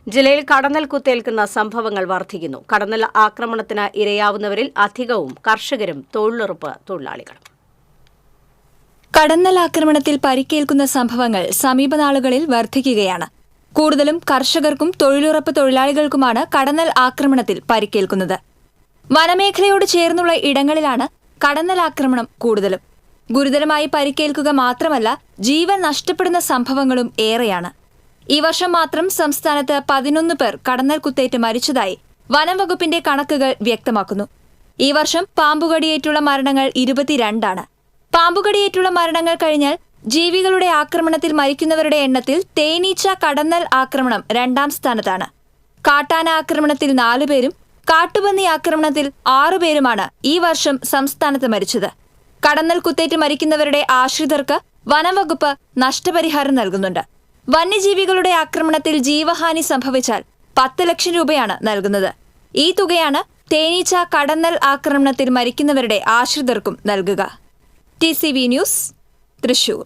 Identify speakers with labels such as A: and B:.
A: ജില്ലയിൽ കടന്നൽ കുത്തേൽക്കുന്ന സംഭവങ്ങൾ വർദ്ധിക്കുന്നു. കടന്നൽ ആക്രമണത്തിന് ഇരയാവുന്നവരിൽ അധികവും കർഷകരും തൊഴിലുറപ്പ് തൊഴിലാളികളും.
B: കടന്നൽ ആക്രമണത്തിൽ പരിക്കേൽക്കുന്ന സംഭവങ്ങൾ സമീപനാളുകളിൽ വർദ്ധിക്കുകയാണ്. കൂടുതലും കർഷകർക്കും തൊഴിലുറപ്പ് തൊഴിലാളികൾക്കുമാണ് കടന്നൽ ആക്രമണത്തിൽ പരിക്കേൽക്കുന്നത്. വനമേഖലയോട് ചേർന്നുള്ള ഇടങ്ങളിലാണ് കടന്നൽ ആക്രമണം കൂടുതലും. ഗുരുതരമായി പരിക്കേൽക്കുക മാത്രമല്ല, ജീവൻ നഷ്ടപ്പെടുന്ന സംഭവങ്ങളും ഏറെയാണ്. ഈ വർഷം മാത്രം സംസ്ഥാനത്ത് 11 പേർ കടന്നൽ കുത്തേറ്റ് മരിച്ചതായി വനം വകുപ്പിന്റെ കണക്കുകൾ വ്യക്തമാക്കുന്നു. ഈ വർഷം പാമ്പുകടിയേറ്റുള്ള മരണങ്ങൾ 22 പാമ്പുകടിയേറ്റുള്ള മരണങ്ങൾ കഴിഞ്ഞാൽ ജീവികളുടെ ആക്രമണത്തിൽ മരിക്കുന്നവരുടെ എണ്ണത്തിൽ തേനീച്ച കടന്നൽ ആക്രമണം 2ാം സ്ഥാനത്താണ്. കാട്ടാന ആക്രമണത്തിൽ 4 പേരും കാട്ടുപന്നി ആക്രമണത്തിൽ 6 പേരുമാണ് ഈ വർഷം സംസ്ഥാനത്ത് മരിച്ചത്. കടന്നൽ കുത്തേറ്റ് മരിക്കുന്നവരുടെ ആശ്രിതർക്ക് വനംവകുപ്പ് നഷ്ടപരിഹാരം നൽകുന്നുണ്ട്. വന്യജീവികളുടെ ആക്രമണത്തിൽ ജീവഹാനി സംഭവിച്ചാൽ 10 ലക്ഷം രൂപയാണ് നൽകുന്നത്. ഈ തുകയാണ് തേനീച്ച കടന്നൽ ആക്രമണത്തിൽ മരിക്കുന്നവരുടെ ആശ്രിതർക്കും നൽകുക. TCV news, Thrissur.